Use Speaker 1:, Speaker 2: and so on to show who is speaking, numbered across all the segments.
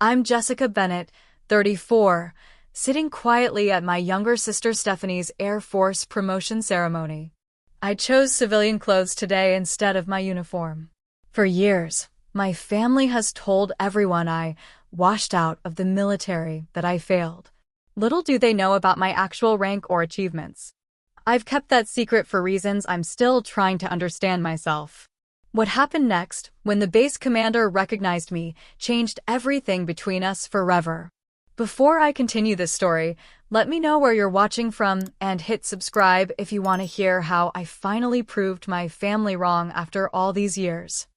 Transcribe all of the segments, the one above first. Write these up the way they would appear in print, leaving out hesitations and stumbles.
Speaker 1: I'm Jessica Bennett, 34, sitting quietly at my younger sister Stephanie's Air Force promotion ceremony. I chose civilian clothes today instead of my uniform. For years, my family has told everyone I washed out of the military, that I failed. Little do they know about my actual rank or achievements. I've kept that secret for reasons I'm still trying to understand myself. What happened next, when the base commander recognized me, changed everything between us forever. Before I continue this story, let me know where you're watching from and hit subscribe if you want to hear how I finally proved my family wrong after all these years.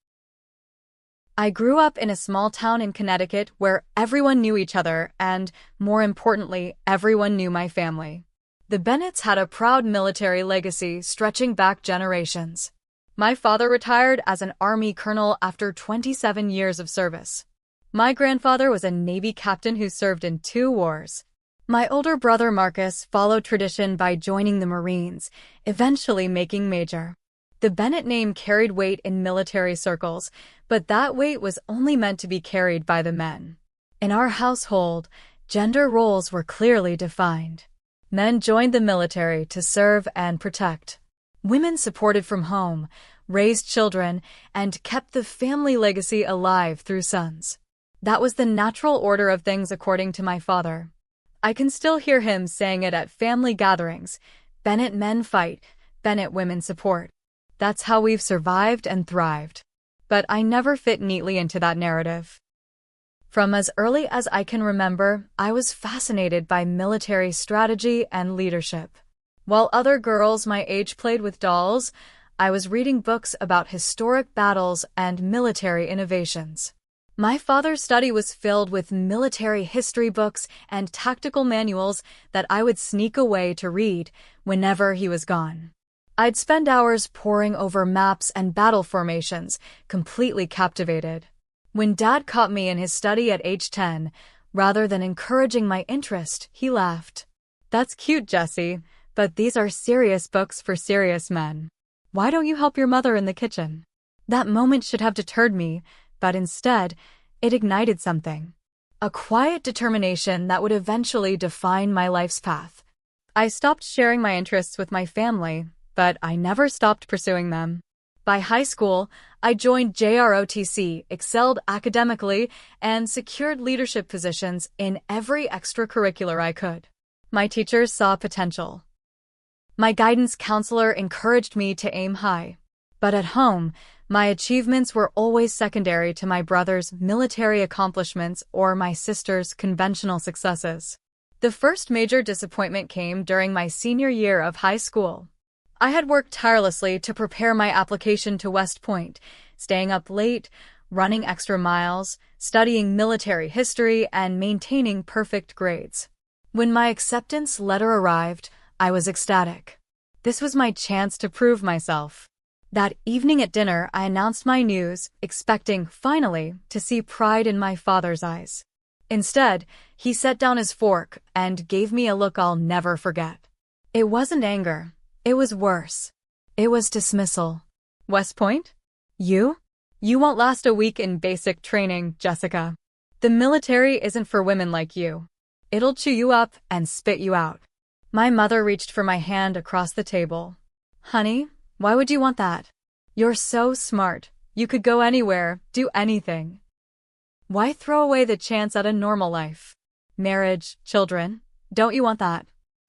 Speaker 1: I grew up in a small town in Connecticut where everyone knew each other and, more importantly, everyone knew my family. The Bennetts had a proud military legacy stretching back generations. My father retired as an Army colonel after 27 years of service. My grandfather was a Navy captain who served in 2 wars. My older brother Marcus followed tradition by joining the Marines, eventually making major. The Bennett name carried weight in military circles, but that weight was only meant to be carried by the men. In our household, gender roles were clearly defined. Men joined the military to serve and protect. Women supported from home, raised children, and kept the family legacy alive through sons. That was the natural order of things according to my father. I can still hear him saying it at family gatherings: Bennett men fight, Bennett women support. That's how we've survived and thrived. But I never fit neatly into that narrative. From as early as I can remember, I was fascinated by military strategy and leadership. While other girls my age played with dolls, I was reading books about historic battles and military innovations. My father's study was filled with military history books and tactical manuals that I would sneak away to read whenever he was gone. I'd spend hours poring over maps and battle formations, completely captivated. When Dad caught me in his study at age 10, rather than encouraging my interest, he laughed. "That's cute, Jessie, but these are serious books for serious men. Why don't you help your mother in the kitchen?" That moment should have deterred me, but instead, it ignited something. A quiet determination that would eventually define my life's path. I stopped sharing my interests with my family, but I never stopped pursuing them. By high school, I joined JROTC, excelled academically, and secured leadership positions in every extracurricular I could. My teachers saw potential. My guidance counselor encouraged me to aim high. But at home, my achievements were always secondary to my brother's military accomplishments or my sister's conventional successes. The first major disappointment came during my senior year of high school. I had worked tirelessly to prepare my application to West Point, staying up late, running extra miles, studying military history, and maintaining perfect grades. When my acceptance letter arrived, I was ecstatic. This was my chance to prove myself. That evening at dinner, I announced my news, expecting, finally, to see pride in my father's eyes. Instead, he set down his fork and gave me a look I'll never forget. It wasn't anger. It was worse. It was dismissal. "West Point? You? You won't last a week in basic training, Jessica. The military isn't for women like you. It'll chew you up and spit you out." My mother reached for my hand across the table. "Honey, why would you want that? You're so smart. You could go anywhere, do anything. Why throw away the chance at a normal life? Marriage, children? Don't you want that?"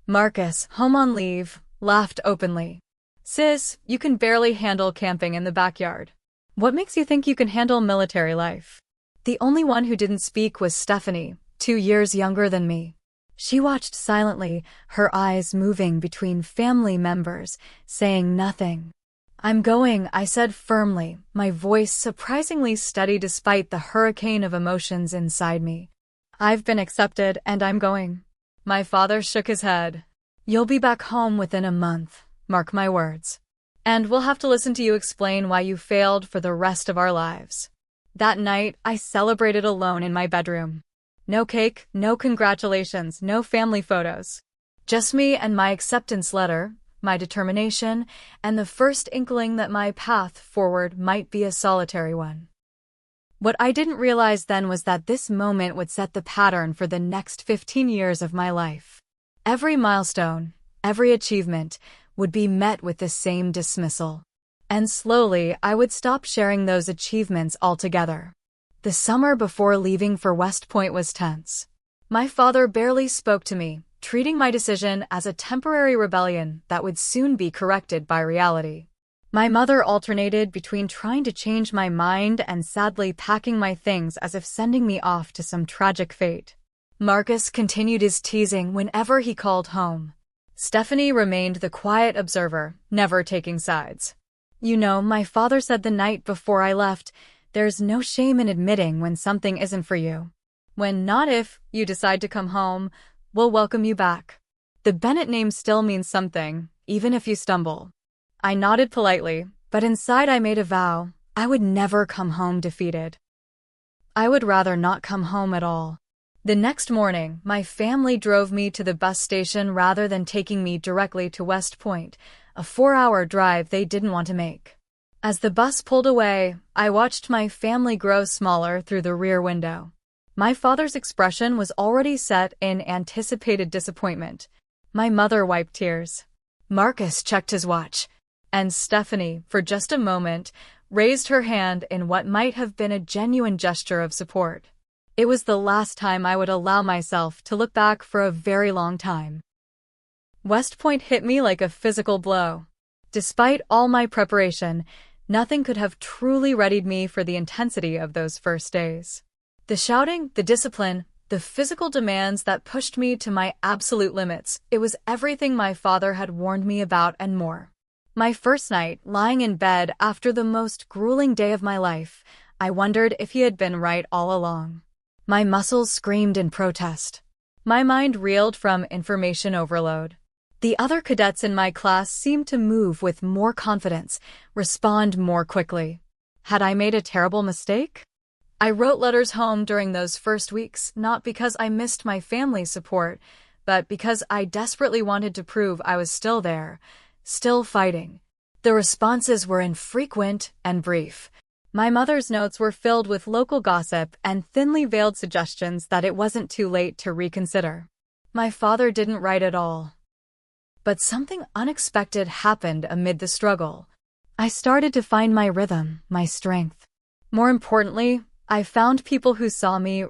Speaker 1: Marcus, home on leave, laughed openly. "Sis, you can barely handle camping in the backyard. What makes you think you can handle military life?" The only one who didn't speak was Stephanie, 2 years younger than me. She watched silently, her eyes moving between family members, saying nothing. "I'm going," I said firmly, my voice surprisingly steady despite the hurricane of emotions inside me. "I've been accepted and I'm going." My father shook his head. "You'll be back home within a month, mark my words. And we'll have to listen to you explain why you failed for the rest of our lives." That night, I celebrated alone in my bedroom. No cake, no congratulations, no family photos. Just me and my acceptance letter, my determination, and the first inkling that my path forward might be a solitary one. What I didn't realize then was that this moment would set the pattern for the next 15 years of my life. Every milestone, every achievement, would be met with the same dismissal. And slowly, I would stop sharing those achievements altogether. The summer before leaving for West Point was tense. My father barely spoke to me, treating my decision as a temporary rebellion that would soon be corrected by reality. My mother alternated between trying to change my mind and sadly packing my things as if sending me off to some tragic fate. Marcus continued his teasing whenever he called home. Stephanie remained the quiet observer, never taking sides. You know, my father said the night before I left, there's no shame in admitting when something isn't for you. When not if you decide to come home, we'll welcome you back. The Bennett name still means something, even if you stumble. I nodded politely, but inside I made a vow. I would never come home defeated. I would rather not come home at all. The next morning, my family drove me to the bus station rather than taking me directly to West Point, a 4-hour drive they didn't want to make. As the bus pulled away, I watched my family grow smaller through the rear window. My father's expression was already set in anticipated disappointment. My mother wiped tears. Marcus checked his watch, and Stephanie, for just a moment, raised her hand in what might have been a genuine gesture of support. It was the last time I would allow myself to look back for a very long time. West Point hit me like a physical blow. Despite all my preparation, nothing could have truly readied me for the intensity of those first days. The shouting, the discipline, the physical demands that pushed me to my absolute limits, it was everything my father had warned me about and more. My first night, lying in bed after the most grueling day of my life, I wondered if he had been right all along. My muscles screamed in protest. My mind reeled from information overload. The other cadets in my class seemed to move with more confidence, respond more quickly. Had I made a terrible mistake? I wrote letters home during those first weeks, not because I missed my family's support, but because I desperately wanted to prove I was still there, still fighting. The responses were infrequent and brief. My mother's notes were filled with local gossip and thinly veiled suggestions that it wasn't too late to reconsider. My father didn't write at all. But something unexpected happened amid the struggle. I started to find my rhythm, my strength. More importantly, I found people who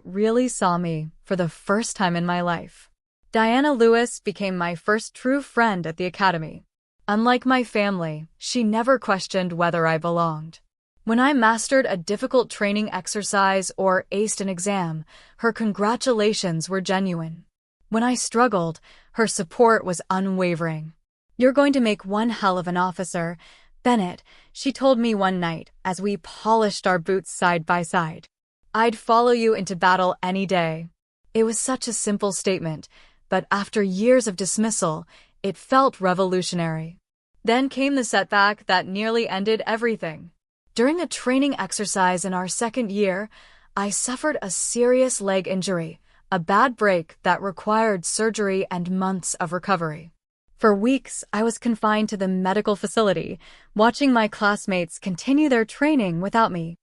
Speaker 1: really saw me, for the first time in my life. Diana Lewis became my first true friend at the academy. Unlike my family, she never questioned whether I belonged. When I mastered a difficult training exercise or aced an exam, her congratulations were genuine. When I struggled, her support was unwavering. "You're going to make one hell of an officer, Bennett," she told me one night as we polished our boots side by side. "I'd follow you into battle any day." It was such a simple statement, but after years of dismissal, it felt revolutionary. Then came the setback that nearly ended everything. During a training exercise in our second year, I suffered a serious leg injury, a bad break that required surgery and months of recovery. For weeks, I was confined to the medical facility, watching my classmates continue their training without me.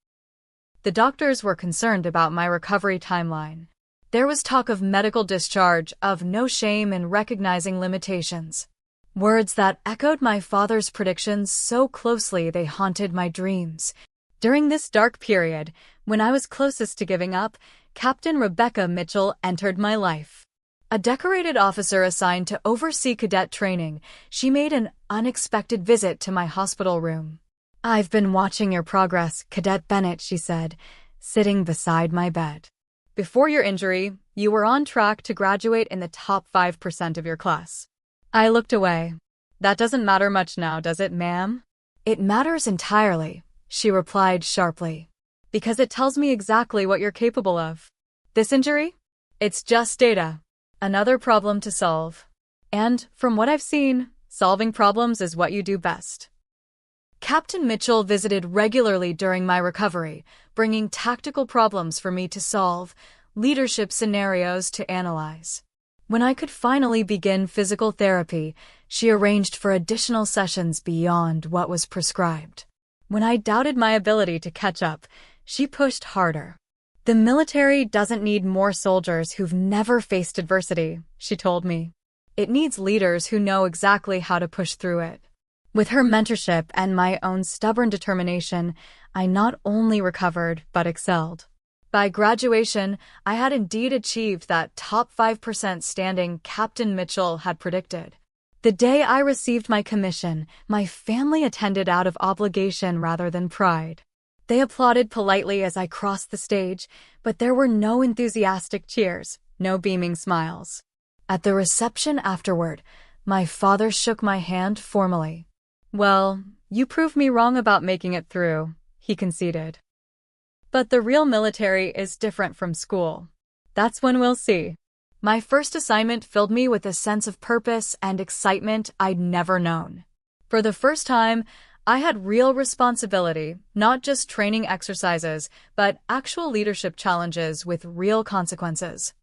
Speaker 1: The doctors were concerned about my recovery timeline. There was talk of medical discharge, of no shame in recognizing limitations. Words that echoed my father's predictions so closely they haunted my dreams. During this dark period, when I was closest to giving up, Captain Rebecca Mitchell entered my life. A decorated officer assigned to oversee cadet training, she made an unexpected visit to my hospital room. "I've been watching your progress, Cadet Bennett," she said, sitting beside my bed. "Before your injury, you were on track to graduate in the top 5% of your class." I looked away. "That doesn't matter much now, does it, ma'am?" "It matters entirely," she replied sharply. "Because it tells me exactly what you're capable of. This injury? It's just data. Another problem to solve. And, from what I've seen, solving problems is what you do best." Captain Mitchell visited regularly during my recovery, bringing tactical problems for me to solve, leadership scenarios to analyze. When I could finally begin physical therapy, she arranged for additional sessions beyond what was prescribed. When I doubted my ability to catch up, She pushed harder. "The military doesn't need more soldiers who've never faced adversity," she told me. "It needs leaders who know exactly how to push through it." With her mentorship and my own stubborn determination, I not only recovered but excelled. By graduation, I had indeed achieved that top 5% standing Captain Mitchell had predicted. The day I received my commission, my family attended out of obligation rather than pride. They applauded politely as I crossed the stage, but there were no enthusiastic cheers, no beaming smiles. At the reception afterward, my father shook my hand formally. "Well, you proved me wrong about making it through," he conceded. "But the real military is different from school. That's when we'll see." My first assignment filled me with a sense of purpose and excitement I'd never known. For the first time, I had real responsibility, not just training exercises, but actual leadership challenges with real consequences.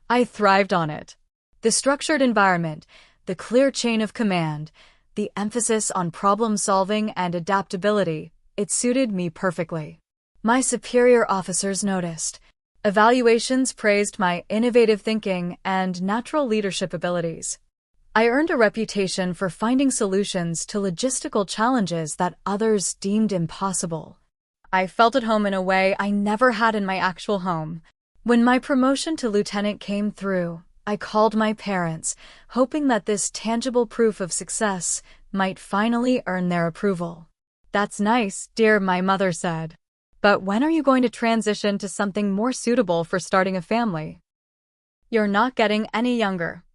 Speaker 1: I thrived on it. The structured environment, the clear chain of command, the emphasis on problem-solving and adaptability, it suited me perfectly. My superior officers noticed. Evaluations praised my innovative thinking and natural leadership abilities. I earned a reputation for finding solutions to logistical challenges that others deemed impossible. I felt at home in a way I never had in my actual home. When my promotion to lieutenant came through, I called my parents, hoping that this tangible proof of success might finally earn their approval. "That's nice, dear," my mother said. "But when are you going to transition to something more suitable for starting a family?" "You're not getting any younger."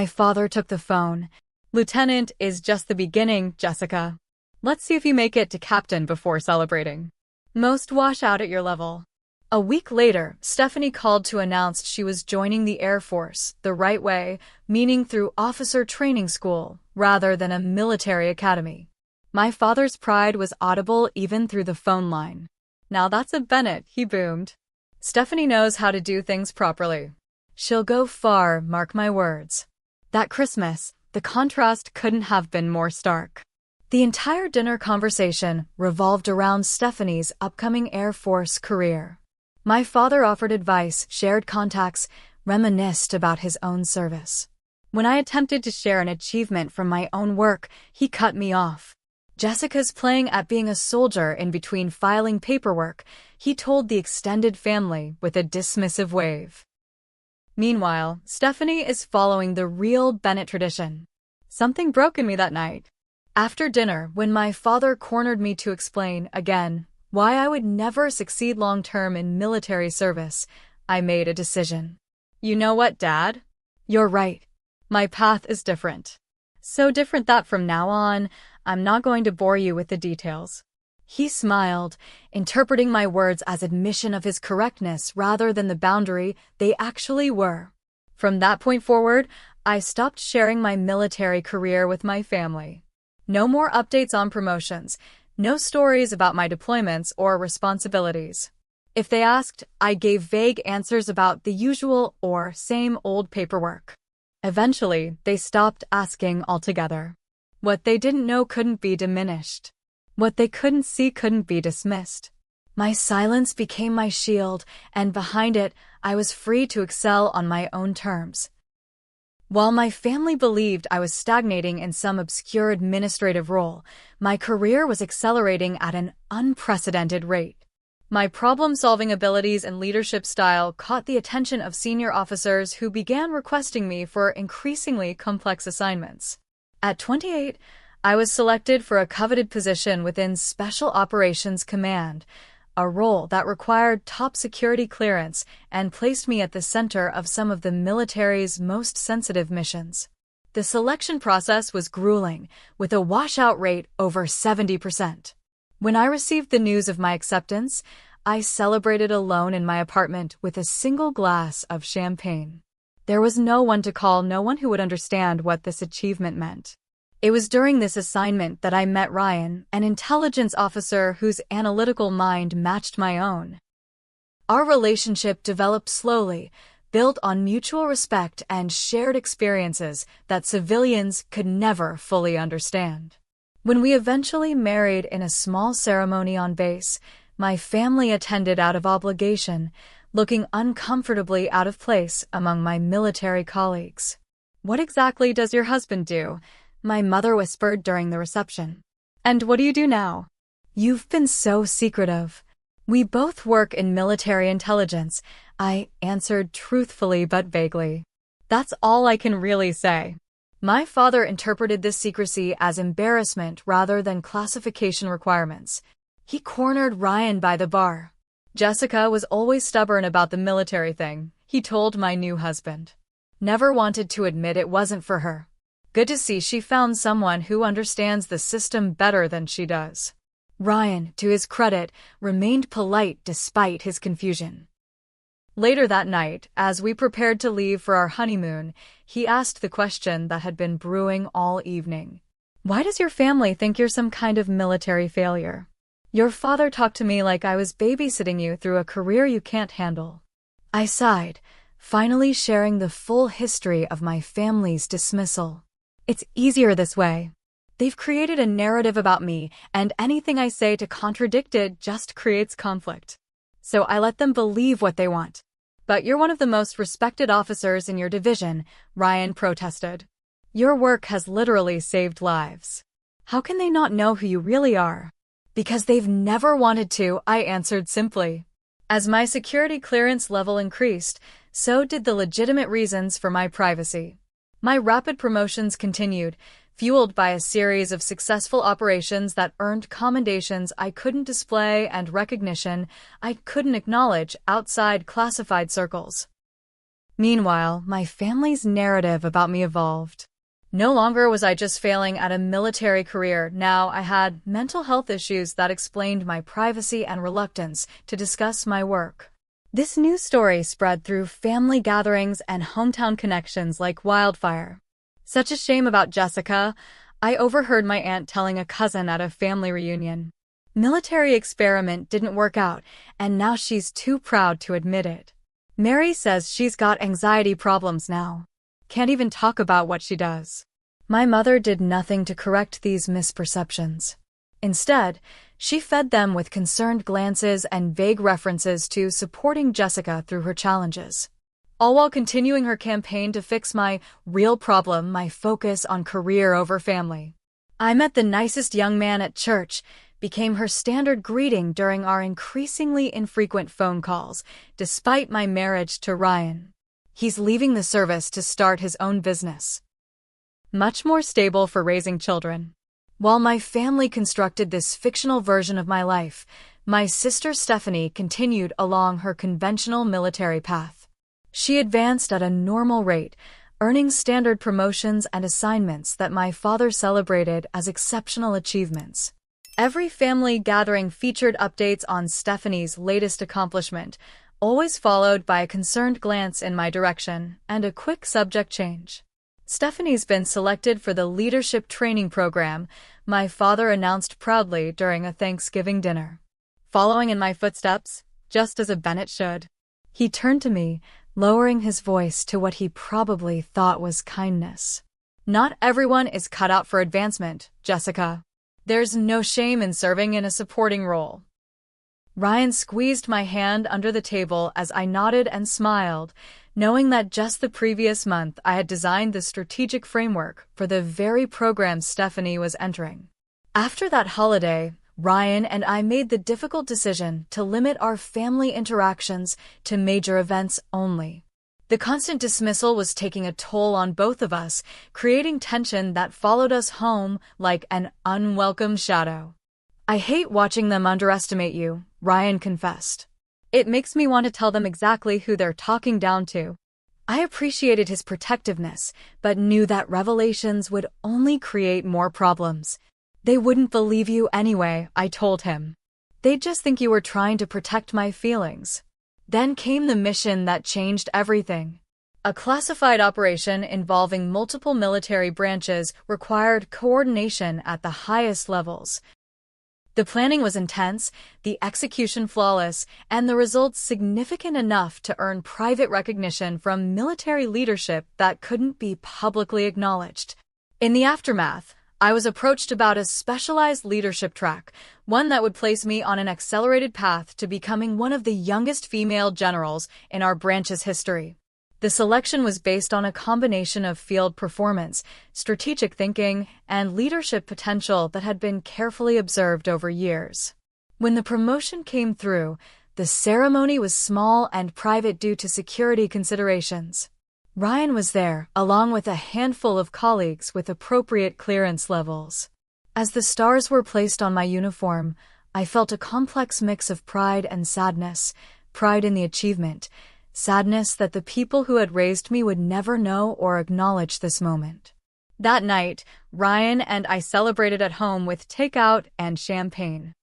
Speaker 1: My father took the phone. "Lieutenant is just the beginning, Jessica. Let's see if you make it to captain before celebrating. Most wash out at your level." A week later, Stephanie called to announce she was joining the Air Force the right way, meaning through officer training school rather than a military academy. My father's pride was audible even through the phone line. "Now that's a Bennett," he boomed. "Stephanie knows how to do things properly. She'll go far, mark my words." That Christmas, the contrast couldn't have been more stark. The entire dinner conversation revolved around Stephanie's upcoming Air Force career. My father offered advice, shared contacts, reminisced about his own service. When I attempted to share an achievement from my own work, he cut me off. "Jessica's playing at being a soldier in between filing paperwork," he told the extended family with a dismissive wave. Meanwhile, Stephanie is following the real Bennett tradition. Something broke in me that night. After dinner, when my father cornered me to explain, again, why I would never succeed long-term in military service, I made a decision. "You know what, Dad? You're right. My path is different. So different that from now on, I'm not going to bore you with the details." He smiled, interpreting my words as admission of his correctness rather than the boundary they actually were. From that point forward, I stopped sharing my military career with my family. No more updates on promotions, no stories about my deployments or responsibilities. If they asked, I gave vague answers about the usual or same old paperwork. Eventually, they stopped asking altogether. What they didn't know couldn't be diminished. What they couldn't see couldn't be dismissed. My silence became my shield, and behind it, I was free to excel on my own terms. While my family believed I was stagnating in some obscure administrative role, my career was accelerating at an unprecedented rate. My problem-solving abilities and leadership style caught the attention of senior officers who began requesting me for increasingly complex assignments. At 28, I was selected for a coveted position within Special Operations Command, a role that required top security clearance and placed me at the center of some of the military's most sensitive missions. The selection process was grueling, with a washout rate over 70%. When I received the news of my acceptance, I celebrated alone in my apartment with a single glass of champagne. There was no one to call, no one who would understand what this achievement meant. It was during this assignment that I met Ryan, an intelligence officer whose analytical mind matched my own. Our relationship developed slowly, built on mutual respect and shared experiences that civilians could never fully understand. When we eventually married in a small ceremony on base, My family attended out of obligation, looking uncomfortably out of place among my military colleagues. "What exactly does your husband do?" my mother whispered during the reception. "And what do you do now?" "You've been so secretive." "We both work in military intelligence," I answered truthfully but vaguely. That's all I can really say. My father interpreted this secrecy as embarrassment rather than classification requirements. He cornered Ryan by the bar. "Jessica was always stubborn about the military thing," he told my new husband. "Never wanted to admit it wasn't for her. Good to see she found someone who understands the system better than she does." Ryan, to his credit, remained polite despite his confusion. Later that night, as we prepared to leave for our honeymoon, he asked the question that had been brewing all evening. "Why does your family think you're some kind of military failure? Your father talked to me like I was babysitting you through a career you can't handle." I sighed, finally sharing the full history of my family's dismissal. "It's easier this way. They've created a narrative about me, and anything I say to contradict it just creates conflict. So I let them believe what they want." "But you're one of the most respected officers in your division," Ryan protested. "Your work has literally saved lives. How can they not know who you really are?" "Because they've never wanted to," I answered simply. As my security clearance level increased, so did the legitimate reasons for my privacy. My rapid promotions continued, fueled by a series of successful operations that earned commendations I couldn't display and recognition I couldn't acknowledge outside classified circles. Meanwhile, my family's narrative about me evolved. No longer was I just failing at a military career. Now I had mental health issues that explained my privacy and reluctance to discuss my work. This news story spread through family gatherings and hometown connections like wildfire. "Such a shame about Jessica," I overheard my aunt telling a cousin at a family reunion. "Military experiment didn't work out, and now she's too proud to admit it. Mary says she's got anxiety problems now. Can't even talk about what she does." My mother did nothing to correct these misperceptions. Instead, she fed them with concerned glances and vague references to supporting Jessica through her challenges, all while continuing her campaign to fix my real problem, my focus on career over family. "I met the nicest young man at church," became her standard greeting during our increasingly infrequent phone calls, despite my marriage to Ryan. "He's leaving the service to start his own business. Much more stable for raising children." While my family constructed this fictional version of my life, my sister Stephanie continued along her conventional military path. She advanced at a normal rate, earning standard promotions and assignments that my father celebrated as exceptional achievements. Every family gathering featured updates on Stephanie's latest accomplishment, always followed by a concerned glance in my direction and a quick subject change. "Stephanie's been selected for the leadership training program," my father announced proudly during a Thanksgiving dinner. Following in my footsteps, just as a Bennett should. He turned to me, lowering his voice to what he probably thought was kindness. "Not everyone is cut out for advancement, Jessica. There's no shame in serving in a supporting role." Ryan squeezed my hand under the table as I nodded and smiled, knowing that just the previous month I had designed the strategic framework for the very program Stephanie was entering. After that holiday, Ryan and I made the difficult decision to limit our family interactions to major events only. The constant dismissal was taking a toll on both of us, creating tension that followed us home like an unwelcome shadow. "I hate watching them underestimate you," Ryan confessed. "It makes me want to tell them exactly who they're talking down to." I appreciated his protectiveness, but knew that revelations would only create more problems. "They wouldn't believe you anyway," I told him. "They'd just think you were trying to protect my feelings." Then came the mission that changed everything. A classified operation involving multiple military branches required coordination at the highest levels. The planning was intense, the execution flawless, and the results significant enough to earn private recognition from military leadership that couldn't be publicly acknowledged. In the aftermath, I was approached about a specialized leadership track, one that would place me on an accelerated path to becoming one of the youngest female generals in our branch's history. The selection was based on a combination of field performance, strategic thinking, and leadership potential that had been carefully observed over years. When the promotion came through, the ceremony was small and private due to security considerations. Ryan was there, along with a handful of colleagues with appropriate clearance levels. As the stars were placed on my uniform, I felt a complex mix of pride and sadness, pride in the achievement, sadness that the people who had raised me would never know or acknowledge this moment. That night, Ryan and I celebrated at home with takeout and champagne.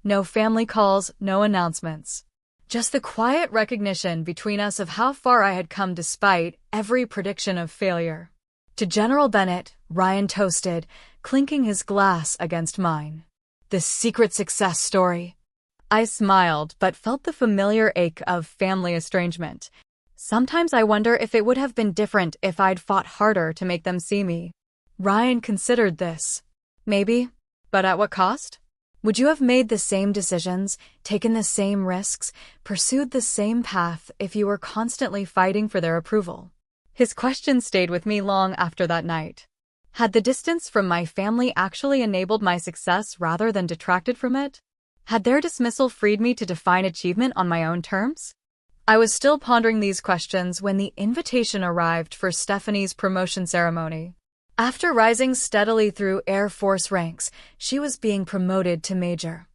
Speaker 1: No family calls, no announcements. Just the quiet recognition between us of how far I had come despite every prediction of failure. To General Bennett, Ryan toasted, clinking his glass against mine. The secret success story. I smiled, but felt the familiar ache of family estrangement. Sometimes I wonder if it would have been different if I'd fought harder to make them see me. Ryan considered this. Maybe, but at what cost? Would you have made the same decisions, taken the same risks, pursued the same path if you were constantly fighting for their approval? His question stayed with me long after that night. Had the distance from my family actually enabled my success rather than detracted from it? Had their dismissal freed me to define achievement on my own terms? I was still pondering these questions when the invitation arrived for Stephanie's promotion ceremony. After rising steadily through Air Force ranks, she was being promoted to major.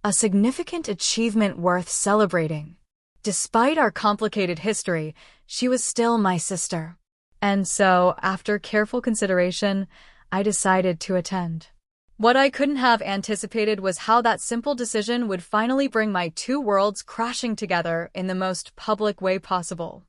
Speaker 1: A significant achievement worth celebrating. Despite our complicated history, she was still my sister. And so, after careful consideration, I decided to attend. What I couldn't have anticipated was how that simple decision would finally bring my two worlds crashing together in the most public way possible.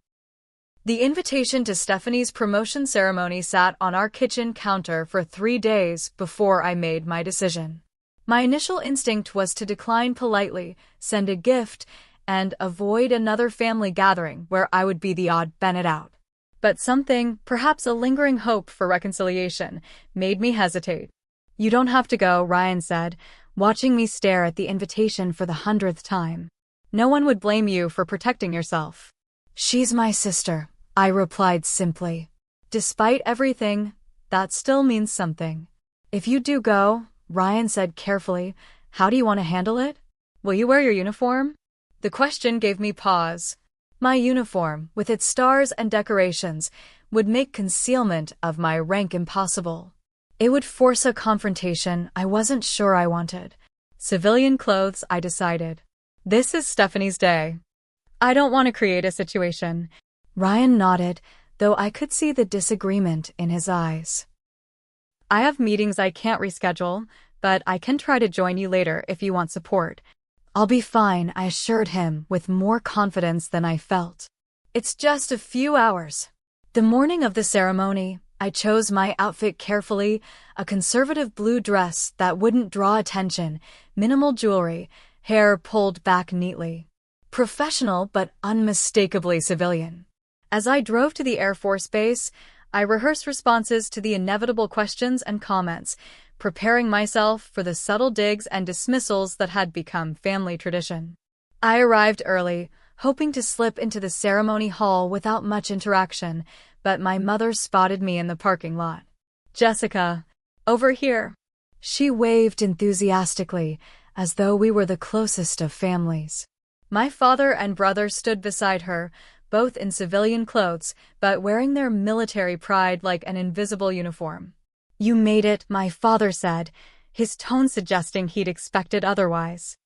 Speaker 1: The invitation to Stephanie's promotion ceremony sat on our kitchen counter for 3 days before I made my decision. My initial instinct was to decline politely, send a gift, and avoid another family gathering where I would be the odd Bennett out. But something, perhaps a lingering hope for reconciliation, made me hesitate. You don't have to go, Ryan said, watching me stare at the invitation for the 100th time. No one would blame you for protecting yourself. She's my sister, I replied simply. Despite everything, that still means something. If you do go, Ryan said carefully, how do you want to handle it? Will you wear your uniform? The question gave me pause. My uniform, with its stars and decorations, would make concealment of my rank impossible. It would force a confrontation I wasn't sure I wanted. Civilian clothes, I decided. This is Stephanie's day. I don't want to create a situation. Ryan nodded, though I could see the disagreement in his eyes. I have meetings I can't reschedule, but I can try to join you later if you want support. I'll be fine, I assured him with more confidence than I felt. It's just a few hours. The morning of the ceremony, I chose my outfit carefully, a conservative blue dress that wouldn't draw attention, minimal jewelry, hair pulled back neatly. Professional but unmistakably civilian. As I drove to the Air Force Base, I rehearsed responses to the inevitable questions and comments, preparing myself for the subtle digs and dismissals that had become family tradition. I arrived early, hoping to slip into the ceremony hall without much interaction, but my mother spotted me in the parking lot. Jessica, over here. She waved enthusiastically, as though we were the closest of families. My father and brother stood beside her, both in civilian clothes, but wearing their military pride like an invisible uniform. You made it, my father said, his tone suggesting he'd expected otherwise.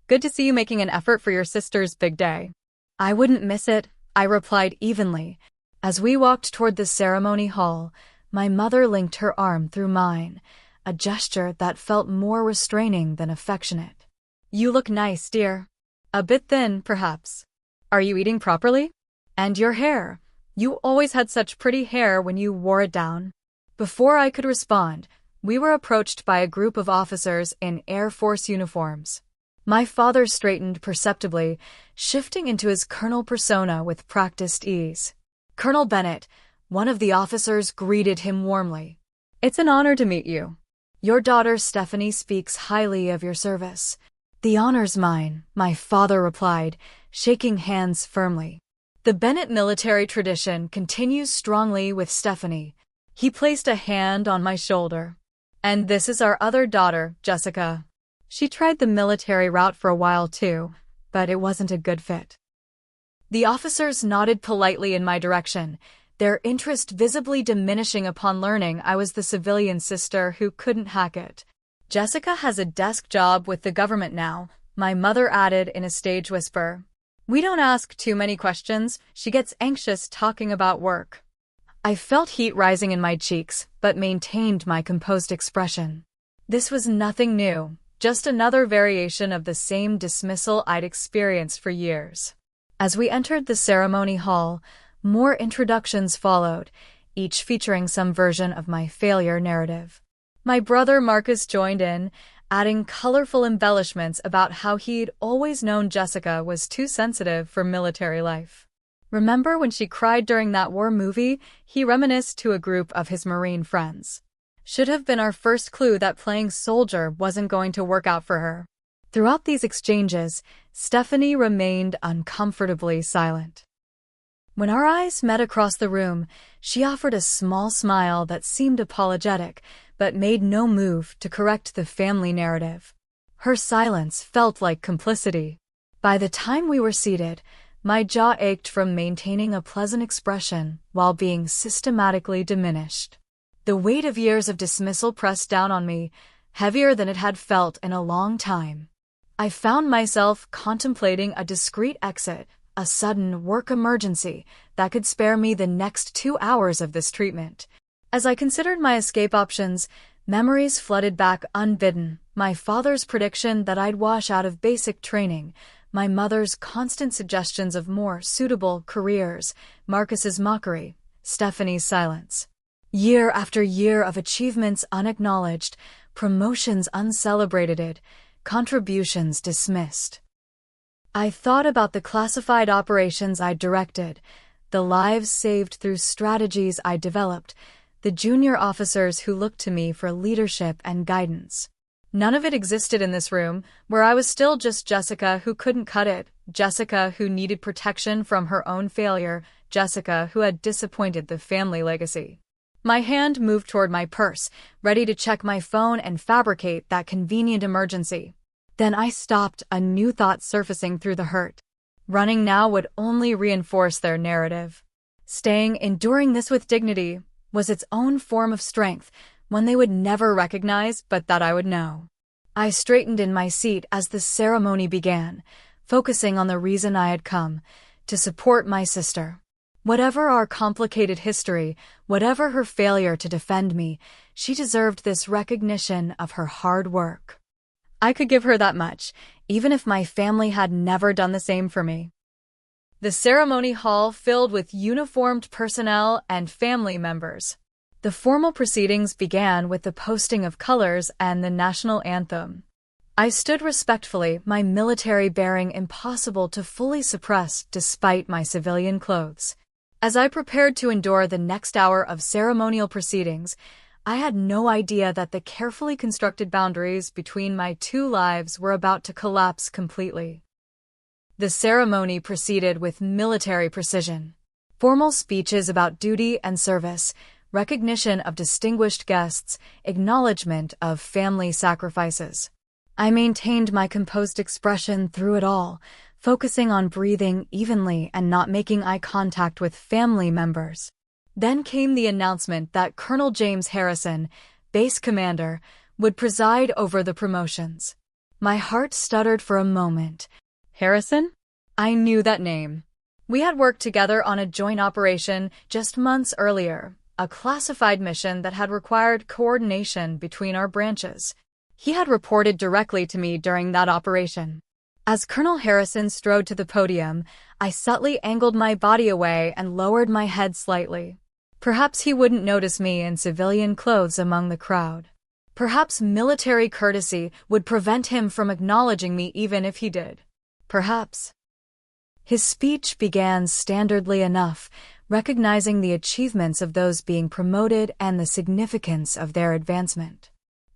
Speaker 1: Good to see you making an effort for your sister's big day. I wouldn't miss it, I replied evenly. As we walked toward the ceremony hall, my mother linked her arm through mine, a gesture that felt more restraining than affectionate. You look nice, dear. A bit thin, perhaps. Are you eating properly? And your hair. You always had such pretty hair when you wore it down. Before I could respond, we were approached by a group of officers in Air Force uniforms. My father straightened perceptibly, shifting into his colonel persona with practiced ease. Colonel Bennett, one of the officers, greeted him warmly. It's an honor to meet you. Your daughter Stephanie speaks highly of your service. The honor's mine, my father replied, shaking hands firmly. The Bennett military tradition continues strongly with Stephanie. He placed a hand on my shoulder. And this is our other daughter, Jessica. She tried the military route for a while too, but it wasn't a good fit. The officers nodded politely in my direction, their interest visibly diminishing upon learning I was the civilian sister who couldn't hack it. Jessica has a desk job with the government now, my mother added in a stage whisper. We don't ask too many questions, she gets anxious talking about work. I felt heat rising in my cheeks, but maintained my composed expression. This was nothing new, just another variation of the same dismissal I'd experienced for years. As we entered the ceremony hall, more introductions followed, each featuring some version of my failure narrative. My brother Marcus joined in, adding colorful embellishments about how he'd always known Jessica was too sensitive for military life. Remember when she cried during that war movie? He reminisced to a group of his Marine friends. Should have been our first clue that playing soldier wasn't going to work out for her. Throughout these exchanges, Stephanie remained uncomfortably silent. When our eyes met across the room, she offered a small smile that seemed apologetic, but made no move to correct the family narrative. Her silence felt like complicity. By the time we were seated, my jaw ached from maintaining a pleasant expression while being systematically diminished. The weight of years of dismissal pressed down on me, heavier than it had felt in a long time. I found myself contemplating a discreet exit, a sudden work emergency that could spare me the next 2 hours of this treatment. As I considered my escape options, memories flooded back unbidden, my father's prediction that I'd wash out of basic training, my mother's constant suggestions of more suitable careers, Marcus's mockery, Stephanie's silence. Year after year of achievements unacknowledged, promotions uncelebrated, contributions dismissed. I thought about the classified operations I directed, the lives saved through strategies I developed, the junior officers who looked to me for leadership and guidance. None of it existed in this room, where I was still just Jessica who couldn't cut it, Jessica who needed protection from her own failure, Jessica who had disappointed the family legacy. My hand moved toward my purse, ready to check my phone and fabricate that convenient emergency. Then I stopped, a new thought surfacing through the hurt. Running now would only reinforce their narrative. Enduring this with dignity, was its own form of strength, one they would never recognize but that I would know. I straightened in my seat as the ceremony began, focusing on the reason I had come, to support my sister. Whatever our complicated history, whatever her failure to defend me, she deserved this recognition of her hard work. I could give her that much, even if my family had never done the same for me. The ceremony hall filled with uniformed personnel and family members. The formal proceedings began with the posting of colors and the national anthem. I stood respectfully, my military bearing impossible to fully suppress despite my civilian clothes. As I prepared to endure the next hour of ceremonial proceedings, I had no idea that the carefully constructed boundaries between my two lives were about to collapse completely. The ceremony proceeded with military precision. Formal speeches about duty and service, recognition of distinguished guests, acknowledgement of family sacrifices. I maintained my composed expression through it all, focusing on breathing evenly and not making eye contact with family members. Then came the announcement that Colonel James Harrison, base commander, would preside over the promotions. My heart stuttered for a moment. Harrison? I knew that name. We had worked together on a joint operation just months earlier, a classified mission that had required coordination between our branches. He had reported directly to me during that operation. As Colonel Harrison strode to the podium, I subtly angled my body away and lowered my head slightly. Perhaps he wouldn't notice me in civilian clothes among the crowd. Perhaps military courtesy would prevent him from acknowledging me even if he did. Perhaps. His speech began standardly enough, recognizing the achievements of those being promoted and the significance of their advancement.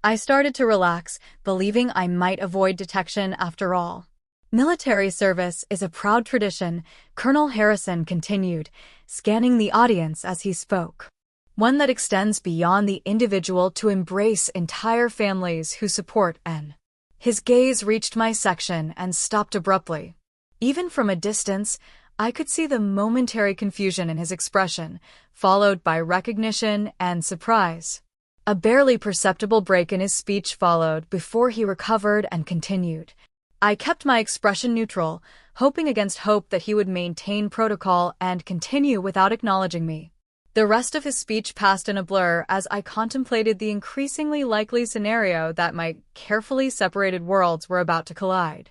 Speaker 1: I started to relax, believing I might avoid detection after all. Military service is a proud tradition, Colonel Harrison continued, scanning the audience as he spoke. One that extends beyond the individual to embrace entire families who support N. His gaze reached my section and stopped abruptly. Even from a distance, I could see the momentary confusion in his expression, followed by recognition and surprise. A barely perceptible break in his speech followed before he recovered and continued. I kept my expression neutral, hoping against hope that he would maintain protocol and continue without acknowledging me. The rest of his speech passed in a blur as I contemplated the increasingly likely scenario that my carefully separated worlds were about to collide.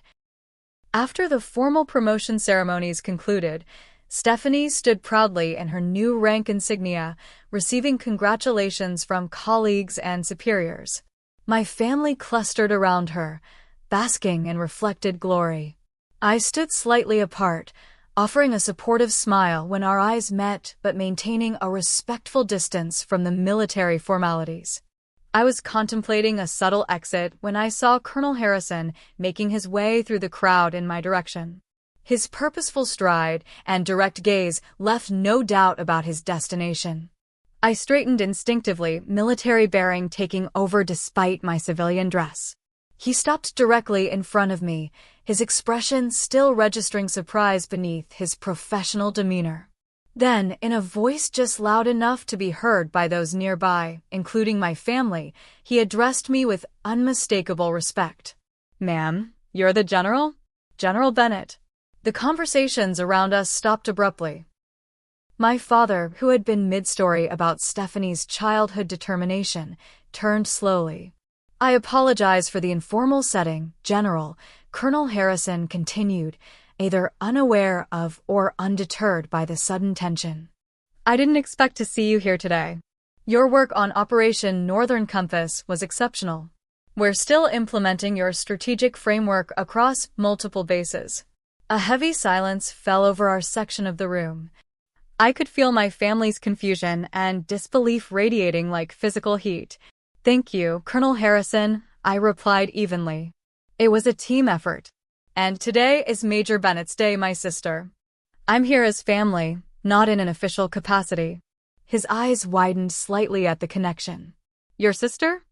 Speaker 1: After the formal promotion ceremonies concluded, Stephanie stood proudly in her new rank insignia, receiving congratulations from colleagues and superiors. My family clustered around her, basking in reflected glory. I stood slightly apart, offering a supportive smile when our eyes met but maintaining a respectful distance from the military formalities. I was contemplating a subtle exit when I saw Colonel Harrison making his way through the crowd in my direction. His purposeful stride and direct gaze left no doubt about his destination. I straightened instinctively, military bearing taking over despite my civilian dress. He stopped directly in front of me, his expression still registering surprise beneath his professional demeanor. Then, in a voice just loud enough to be heard by those nearby, including my family, he addressed me with unmistakable respect. "Ma'am, you're the General? General Bennett." The conversations around us stopped abruptly. My father, who had been mid-story about Stephanie's childhood determination, turned slowly. "I apologize for the informal setting, General," Colonel Harrison continued, either unaware of or undeterred by the sudden tension. "I didn't expect to see you here today. Your work on Operation Northern Compass was exceptional. We're still implementing your strategic framework across multiple bases." A heavy silence fell over our section of the room. I could feel my family's confusion and disbelief radiating like physical heat. "Thank you, Colonel Harrison," I replied evenly. "It was a team effort. And today is Major Bennett's day, my sister. I'm here as family, not in an official capacity." His eyes widened slightly at the connection. "Your sister?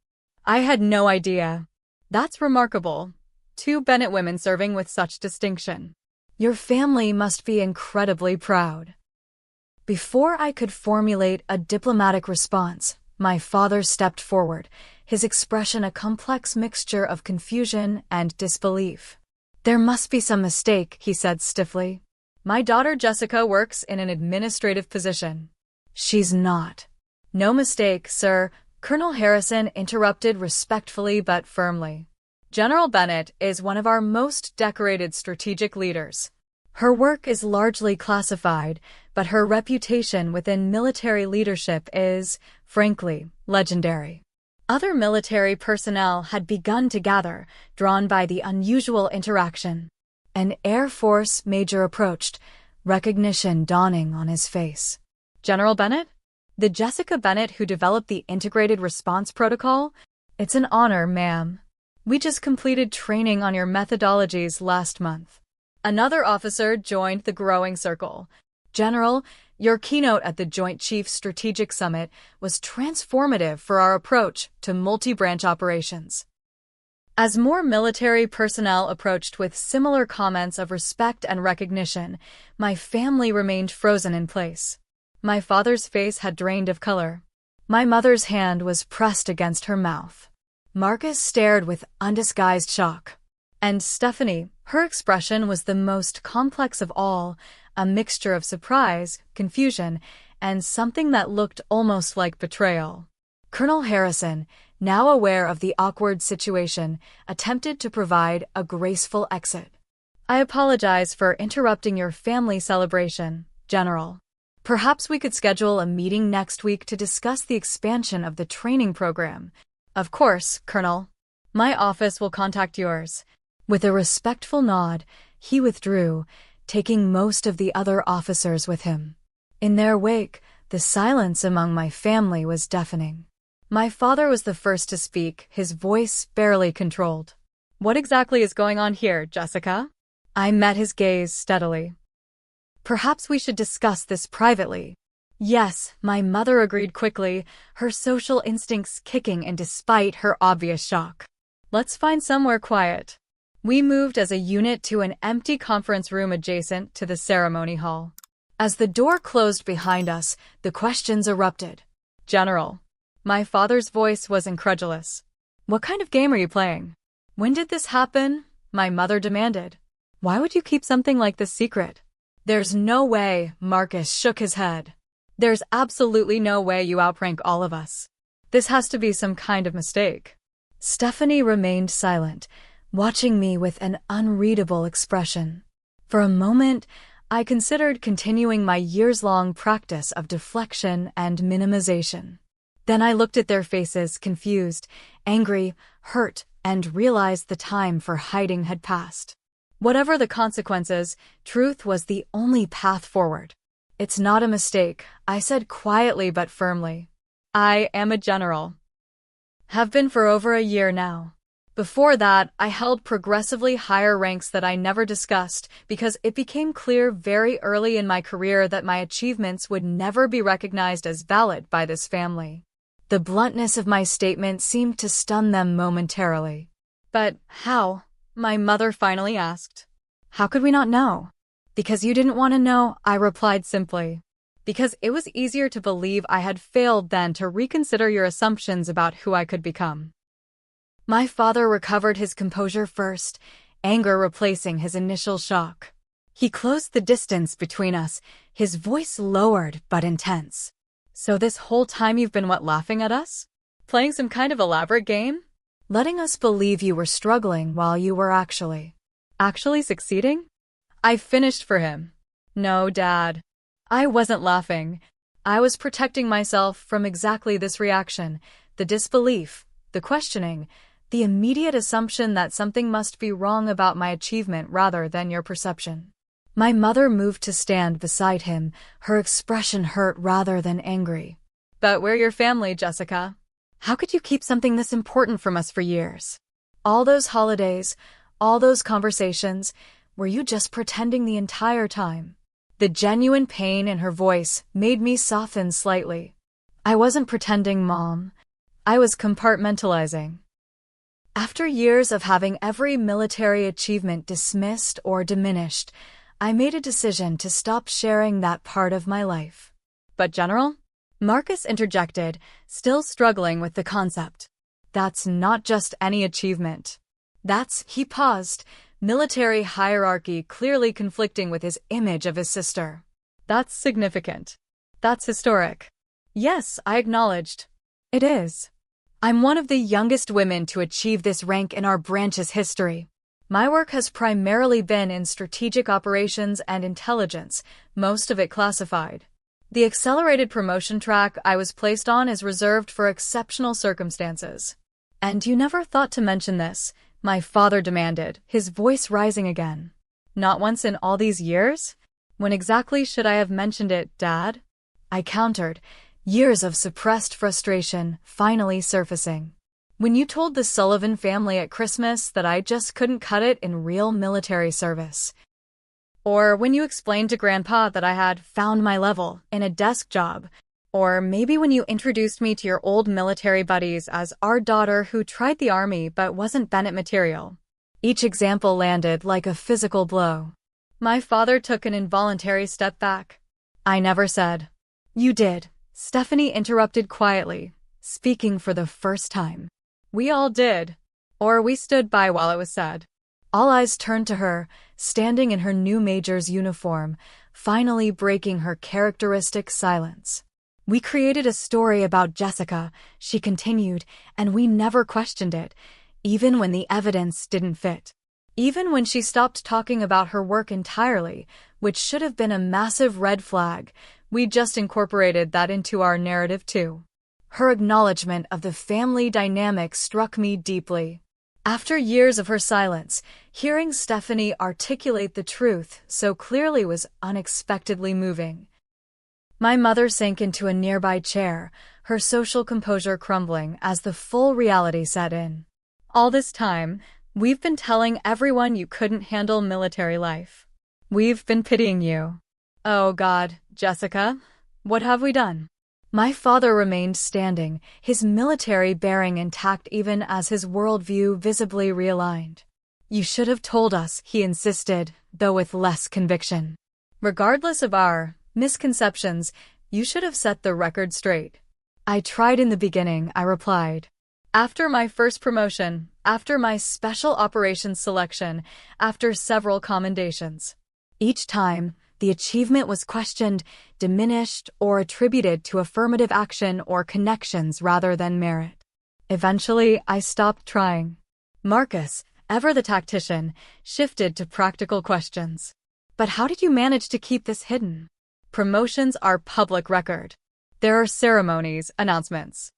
Speaker 1: I had no idea. That's remarkable. 2 Bennett women serving with such distinction. Your family must be incredibly proud." Before I could formulate a diplomatic response, my father stepped forward, his expression a complex mixture of confusion and disbelief. "There must be some mistake," he said stiffly. "My daughter Jessica works in an administrative position." "She's not." "No mistake, sir," Colonel Harrison interrupted respectfully but firmly. "General Bennett is one of our most decorated strategic leaders. Her work is largely classified, but her reputation within military leadership is, frankly, legendary." Other military personnel had begun to gather, drawn by the unusual interaction. An Air Force major approached, recognition dawning on his face. "General Bennett? The Jessica Bennett who developed the Integrated Response Protocol? It's an honor, ma'am. We just completed training on your methodologies last month." Another officer joined the growing circle. "General, your keynote at the Joint Chiefs Strategic Summit was transformative for our approach to multi-branch operations." As more military personnel approached with similar comments of respect and recognition, my family remained frozen in place. My father's face had drained of color. My mother's hand was pressed against her mouth. Marcus stared with undisguised shock. And Stephanie, her expression was the most complex of all, a mixture of surprise, confusion, and something that looked almost like betrayal. Colonel Harrison, now aware of the awkward situation, attempted to provide a graceful exit. "I apologize for interrupting your family celebration, General. Perhaps we could schedule a meeting next week to discuss the expansion of the training program." "Of course, Colonel. My office will contact yours." With a respectful nod, he withdrew, taking most of the other officers with him. In their wake, the silence among my family was deafening. My father was the first to speak, his voice barely controlled. "What exactly is going on here, Jessica?" I met his gaze steadily. "Perhaps we should discuss this privately." Yes, my mother agreed quickly, her social instincts kicking in despite her obvious shock. "Let's find somewhere quiet." We moved as a unit to an empty conference room adjacent to the ceremony hall. As the door closed behind us, the questions erupted. "General." My father's voice was incredulous. "What kind of game are you playing? When did this happen?" My mother demanded. "Why would you keep something like this secret?" "There's no way," Marcus shook his head. "There's absolutely no way you outprank all of us. This has to be some kind of mistake." Stephanie remained silent, watching me with an unreadable expression. For a moment, I considered continuing my years-long practice of deflection and minimization. Then I looked at their faces, confused, angry, hurt, and realized the time for hiding had passed. Whatever the consequences, truth was the only path forward. "It's not a mistake," I said quietly but firmly. "I am a general. Have been for over a year now. Before that, I held progressively higher ranks that I never discussed because it became clear very early in my career that my achievements would never be recognized as valid by this family." The bluntness of my statement seemed to stun them momentarily. "But how?" my mother finally asked. "How could we not know?" "Because you didn't want to know," I replied simply. "Because it was easier to believe I had failed than to reconsider your assumptions about who I could become." My father recovered his composure first, anger replacing his initial shock. He closed the distance between us, his voice lowered but intense. "So this whole time you've been laughing at us? Playing some kind of elaborate game? Letting us believe you were struggling while you were actually succeeding?" I finished for him. "No, Dad. I wasn't laughing. I was protecting myself from exactly this reaction, the disbelief, the questioning, the immediate assumption that something must be wrong about my achievement rather than your perception." My mother moved to stand beside him, her expression hurt rather than angry. "But we're your family, Jessica. How could you keep something this important from us for years? All those holidays, all those conversations, were you just pretending the entire time?" The genuine pain in her voice made me soften slightly. "I wasn't pretending, Mom. I was compartmentalizing." After years of having every military achievement dismissed or diminished, I made a decision to stop sharing that part of my life. "But General?" Marcus interjected, still struggling with the concept. "That's not just any achievement. He paused, military hierarchy clearly conflicting with his image of his sister. "That's significant. That's historic." "Yes," I acknowledged. "It is. I'm one of the youngest women to achieve this rank in our branch's history. My work has primarily been in strategic operations and intelligence, most of it classified. The accelerated promotion track I was placed on is reserved for exceptional circumstances." "And you never thought to mention this?" my father demanded, his voice rising again. "Not once in all these years? When exactly should I have mentioned it, Dad?" I countered, years of suppressed frustration finally surfacing. "When you told the Sullivan family at Christmas that I just couldn't cut it in real military service. Or when you explained to Grandpa that I had found my level in a desk job. Or maybe when you introduced me to your old military buddies as our daughter who tried the army but wasn't Bennett material." Each example landed like a physical blow. My father took an involuntary step back. "I never said." "You did," Stephanie interrupted quietly, speaking for the first time. "We all did. Or we stood by while it was said." All eyes turned to her, standing in her new major's uniform, finally breaking her characteristic silence. "We created a story about Jessica," she continued, "and we never questioned it, even when the evidence didn't fit. Even when she stopped talking about her work entirely, which should have been a massive red flag, we just incorporated that into our narrative too." Her acknowledgement of the family dynamic struck me deeply. After years of her silence, hearing Stephanie articulate the truth so clearly was unexpectedly moving. My mother sank into a nearby chair, her social composure crumbling as the full reality set in. All this time, we've been telling everyone you couldn't handle military life. We've been pitying you. Oh God, Jessica, what have we done? My father remained standing, his military bearing intact even as his worldview visibly realigned. You should have told us, he insisted, though with less conviction. Regardless of our misconceptions, you should have set the record straight. I tried in the beginning, I replied. After my first promotion, after my special operations selection, after several commendations. Each time, the achievement was questioned, diminished, or attributed to affirmative action or connections rather than merit. Eventually, I stopped trying. Marcus, ever the tactician, shifted to practical questions. But how did you manage to keep this hidden? Promotions are public record. There are ceremonies, announcements.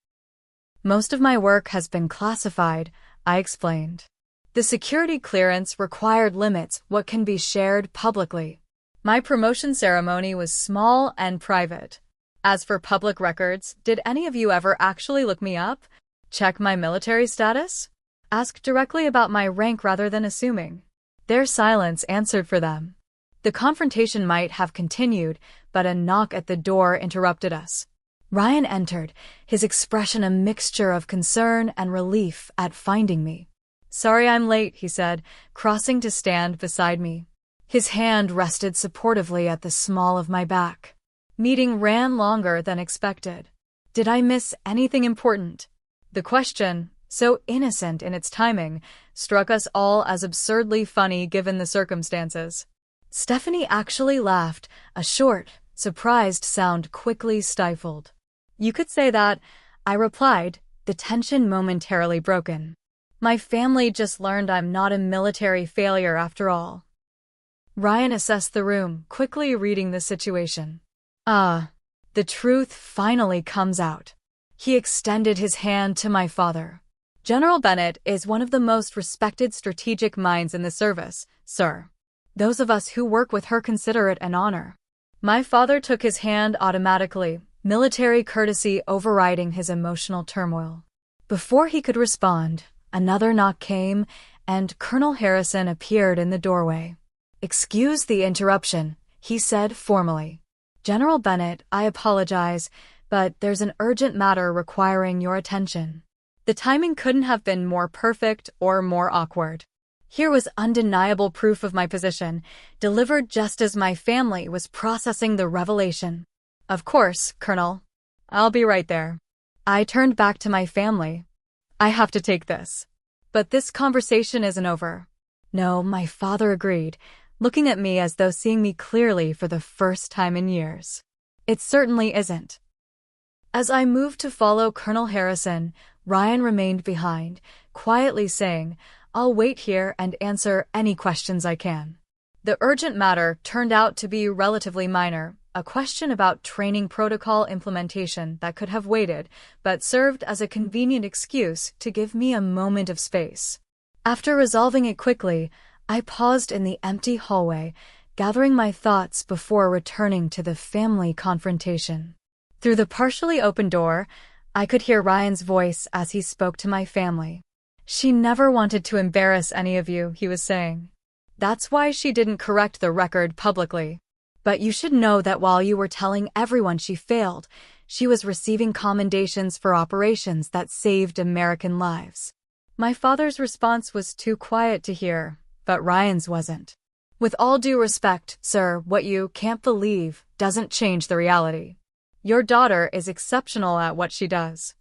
Speaker 1: Most of my work has been classified, I explained. The security clearance required limits what can be shared publicly. My promotion ceremony was small and private. As for public records, did any of you ever actually look me up? Check my military status? Ask directly about my rank rather than assuming. Their silence answered for them. The confrontation might have continued, but a knock at the door interrupted us. Ryan entered, his expression a mixture of concern and relief at finding me. Sorry I'm late, he said, crossing to stand beside me. His hand rested supportively at the small of my back. Meeting ran longer than expected. Did I miss anything important? The question, so innocent in its timing, struck us all as absurdly funny given the circumstances. Stephanie actually laughed, a short, surprised sound quickly stifled. You could say that, I replied, the tension momentarily broken. My family just learned I'm not a military failure after all. Ryan assessed the room, quickly reading the situation. The truth finally comes out. He extended his hand to my father. General Bennett is one of the most respected strategic minds in the service, sir. Those of us who work with her consider it an honor. My father took his hand automatically, military courtesy overriding his emotional turmoil. Before he could respond, another knock came, and Colonel Harrison appeared in the doorway. Excuse the interruption, he said formally. General Bennett, I apologize, but there's an urgent matter requiring your attention. The timing couldn't have been more perfect or more awkward. Here was undeniable proof of my position, delivered just as my family was processing the revelation. Of course, Colonel. I'll be right there. I turned back to my family. I have to take this. But this conversation isn't over. No, my father agreed, looking at me as though seeing me clearly for the first time in years. It certainly isn't. As I moved to follow Colonel Harrison, Ryan remained behind, quietly saying, I'll wait here and answer any questions I can. The urgent matter turned out to be relatively minor, a question about training protocol implementation that could have waited, but served as a convenient excuse to give me a moment of space. After resolving it quickly, I paused in the empty hallway, gathering my thoughts before returning to the family confrontation. Through the partially open door, I could hear Ryan's voice as he spoke to my family. She never wanted to embarrass any of you, he was saying. That's why she didn't correct the record publicly. But you should know that while you were telling everyone she failed, she was receiving commendations for operations that saved American lives. My father's response was too quiet to hear, but Ryan's wasn't. With all due respect, sir, what you can't believe doesn't change the reality. Your daughter is exceptional at what she does.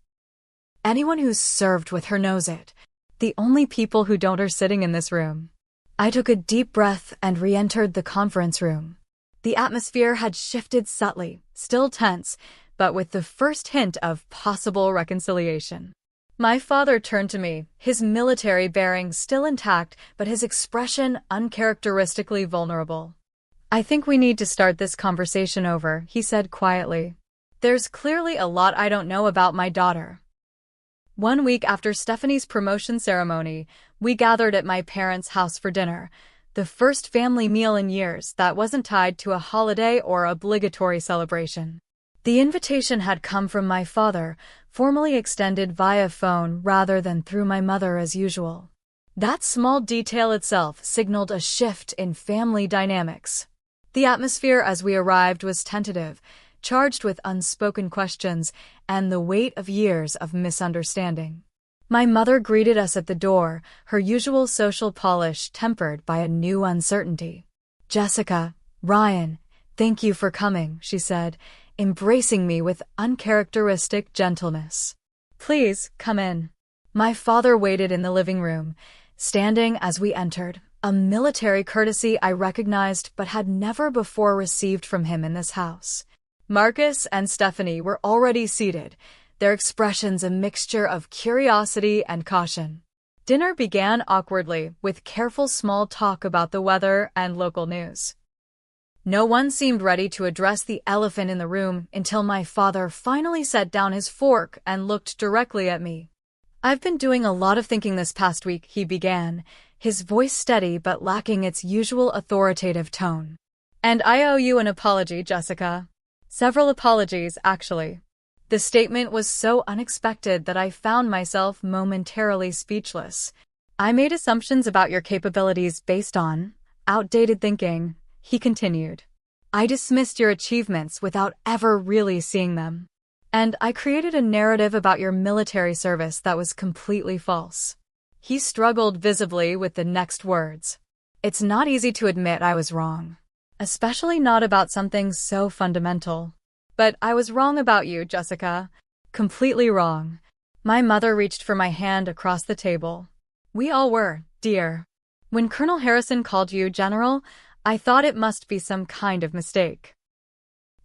Speaker 1: Anyone who's served with her knows it. The only people who don't are sitting in this room. I took a deep breath and re-entered the conference room. The atmosphere had shifted subtly, still tense, but with the first hint of possible reconciliation. My father turned to me, his military bearing still intact, but his expression uncharacteristically vulnerable. I think we need to start this conversation over, he said quietly. There's clearly a lot I don't know about my daughter. 1 week after Stephanie's promotion ceremony, we gathered at my parents' house for dinner, the first family meal in years that wasn't tied to a holiday or obligatory celebration. The invitation had come from my father, formally extended via phone rather than through my mother as usual. That small detail itself signaled a shift in family dynamics. The atmosphere as we arrived was tentative, charged with unspoken questions and the weight of years of misunderstanding. My mother greeted us at the door, her usual social polish tempered by a new uncertainty. "Jessica, Ryan, thank you for coming," she said, embracing me with uncharacteristic gentleness. "Please, come in." My father waited in the living room, standing as we entered, a military courtesy I recognized but had never before received from him in this house. Marcus and Stephanie were already seated, their expressions a mixture of curiosity and caution. Dinner began awkwardly, with careful small talk about the weather and local news. No one seemed ready to address the elephant in the room until my father finally set down his fork and looked directly at me. "I've been doing a lot of thinking this past week," he began, his voice steady but lacking its usual authoritative tone. "And I owe you an apology, Jessica. Several apologies, actually." The statement was so unexpected that I found myself momentarily speechless. "I made assumptions about your capabilities based on outdated thinking," he continued. "I dismissed your achievements without ever really seeing them. And I created a narrative about your military service that was completely false." He struggled visibly with the next words. "It's not easy to admit I was wrong, especially not about something so fundamental. But I was wrong about you, Jessica. Completely wrong." My mother reached for my hand across the table. "We all were, dear. When Colonel Harrison called you General, I thought it must be some kind of mistake.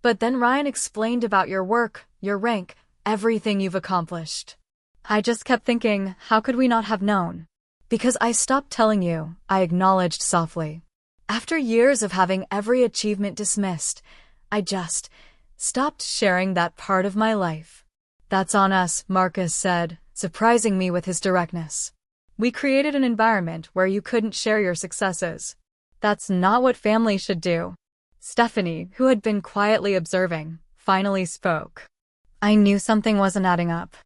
Speaker 1: But then Ryan explained about your work, your rank, everything you've accomplished. I just kept thinking, how could we not have known? Because I stopped telling you," I acknowledged softly. "After years of having every achievement dismissed, I just stopped sharing that part of my life." "That's on us," Marcus said, surprising me with his directness. "We created an environment where you couldn't share your successes. That's not what family should do." Stephanie, who had been quietly observing, finally spoke. "I knew something wasn't adding up.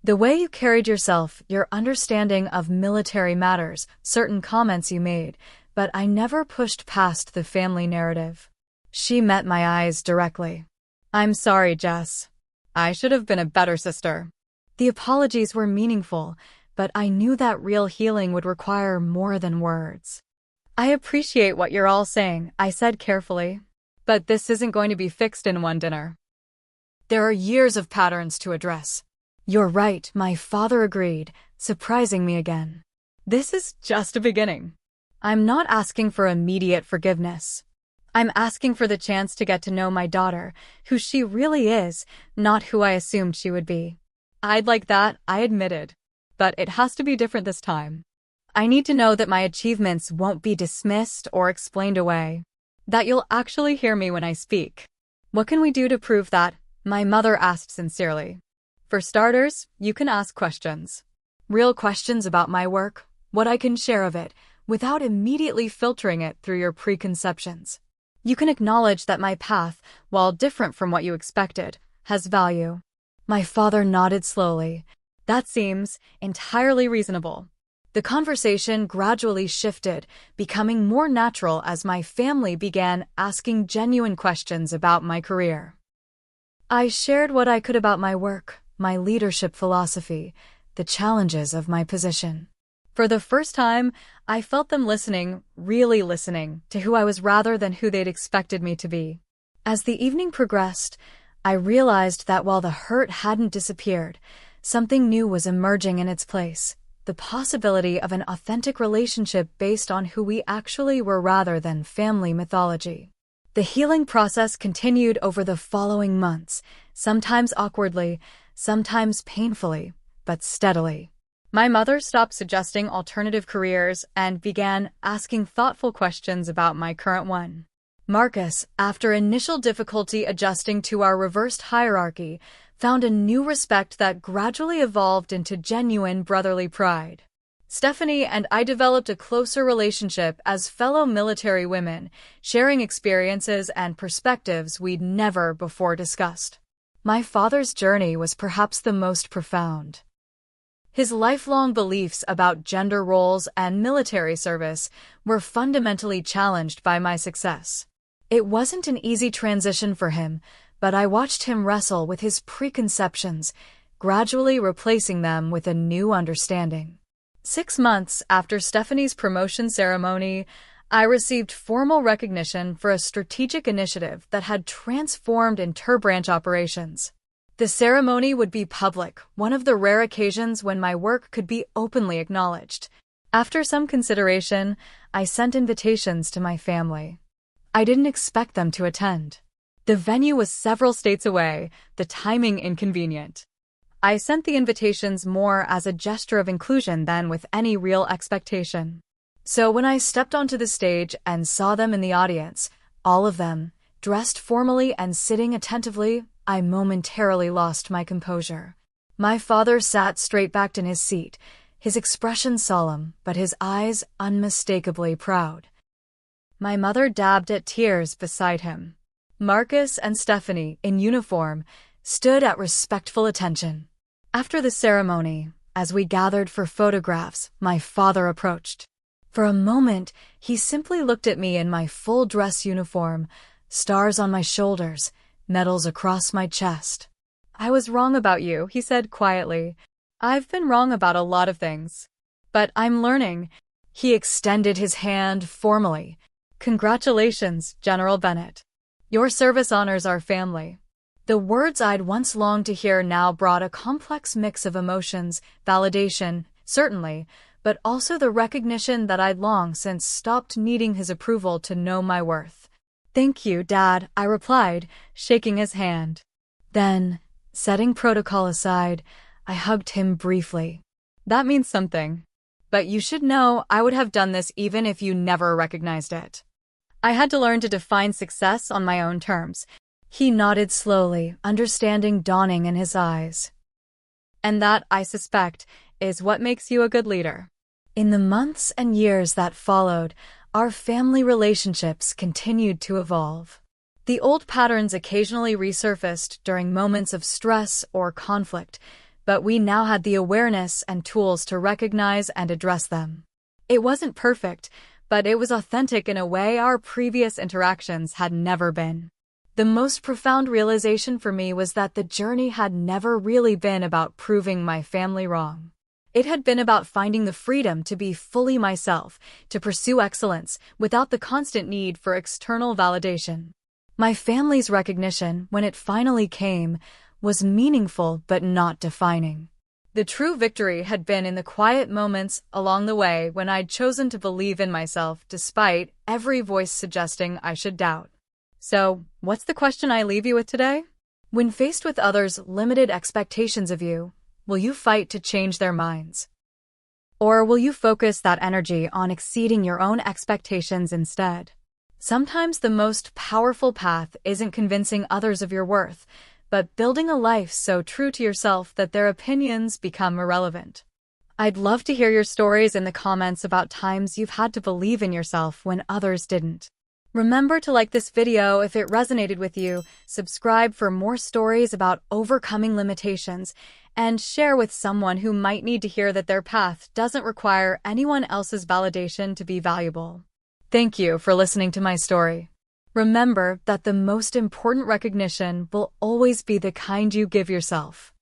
Speaker 1: The way you carried yourself, your understanding of military matters, certain comments you made, but I never pushed past the family narrative." She met my eyes directly. "I'm sorry, Jess. I should have been a better sister." The apologies were meaningful, but I knew that real healing would require more than words. "I appreciate what you're all saying," I said carefully. "But this isn't going to be fixed in one dinner. There are years of patterns to address." "You're right," my father agreed, surprising me again. "This is just a beginning. I'm not asking for immediate forgiveness. I'm asking for the chance to get to know my daughter, who she really is, not who I assumed she would be." "I'd like that," I admitted. "But it has to be different this time. I need to know that my achievements won't be dismissed or explained away. That you'll actually hear me when I speak." "What can we do to prove that?" my mother asked sincerely. "For starters, you can ask questions. Real questions about my work, what I can share of it, without immediately filtering it through your preconceptions. You can acknowledge that my path, while different from what you expected, has value." My father nodded slowly. "That seems entirely reasonable." The conversation gradually shifted, becoming more natural as my family began asking genuine questions about my career. I shared what I could about my work, my leadership philosophy, the challenges of my position. For the first time, I felt them listening, really listening, to who I was rather than who they'd expected me to be. As the evening progressed, I realized that while the hurt hadn't disappeared, something new was emerging in its place, the possibility of an authentic relationship based on who we actually were rather than family mythology. The healing process continued over the following months, sometimes awkwardly, sometimes painfully, but steadily. My mother stopped suggesting alternative careers and began asking thoughtful questions about my current one. Marcus, after initial difficulty adjusting to our reversed hierarchy, found a new respect that gradually evolved into genuine brotherly pride. Stephanie and I developed a closer relationship as fellow military women, sharing experiences and perspectives we'd never before discussed. My father's journey was perhaps the most profound. His lifelong beliefs about gender roles and military service were fundamentally challenged by my success. It wasn't an easy transition for him, but I watched him wrestle with his preconceptions, gradually replacing them with a new understanding. 6 months after Stephanie's promotion ceremony, I received formal recognition for a strategic initiative that had transformed interbranch operations. The ceremony would be public, one of the rare occasions when my work could be openly acknowledged. After some consideration, I sent invitations to my family. I didn't expect them to attend. The venue was several states away, the timing inconvenient. I sent the invitations more as a gesture of inclusion than with any real expectation. So when I stepped onto the stage and saw them in the audience, all of them, dressed formally and sitting attentively, I momentarily lost my composure. My father sat straight-backed in his seat, his expression solemn, but his eyes unmistakably proud. My mother dabbed at tears beside him. Marcus and Stephanie, in uniform, stood at respectful attention. After the ceremony, as we gathered for photographs, my father approached. For a moment, he simply looked at me in my full dress uniform, stars on my shoulders, medals across my chest. "I was wrong about you," he said quietly. "I've been wrong about a lot of things. But I'm learning." He extended his hand formally. "Congratulations, General Bennett. Your service honors our family." The words I'd once longed to hear now brought a complex mix of emotions, validation, certainly, but also the recognition that I'd long since stopped needing his approval to know my worth. "Thank you, Dad," I replied, shaking his hand. Then, setting protocol aside, I hugged him briefly. "That means something. But you should know I would have done this even if you never recognized it. I had to learn to define success on my own terms." He nodded slowly, understanding dawning in his eyes. "And that, I suspect, is what makes you a good leader." In the months and years that followed, our family relationships continued to evolve. The old patterns occasionally resurfaced during moments of stress or conflict, but we now had the awareness and tools to recognize and address them. It wasn't perfect, but it was authentic in a way our previous interactions had never been. The most profound realization for me was that the journey had never really been about proving my family wrong. It had been about finding the freedom to be fully myself, to pursue excellence, without the constant need for external validation. My family's recognition, when it finally came, was meaningful but not defining. The true victory had been in the quiet moments along the way when I'd chosen to believe in myself despite every voice suggesting I should doubt. So, what's the question I leave you with today? When faced with others' limited expectations of you, will you fight to change their minds? Or will you focus that energy on exceeding your own expectations instead? Sometimes the most powerful path isn't convincing others of your worth, but building a life so true to yourself that their opinions become irrelevant. I'd love to hear your stories in the comments about times you've had to believe in yourself when others didn't. Remember to like this video if it resonated with you, subscribe for more stories about overcoming limitations, and share with someone who might need to hear that their path doesn't require anyone else's validation to be valuable. Thank you for listening to my story. Remember that the most important recognition will always be the kind you give yourself.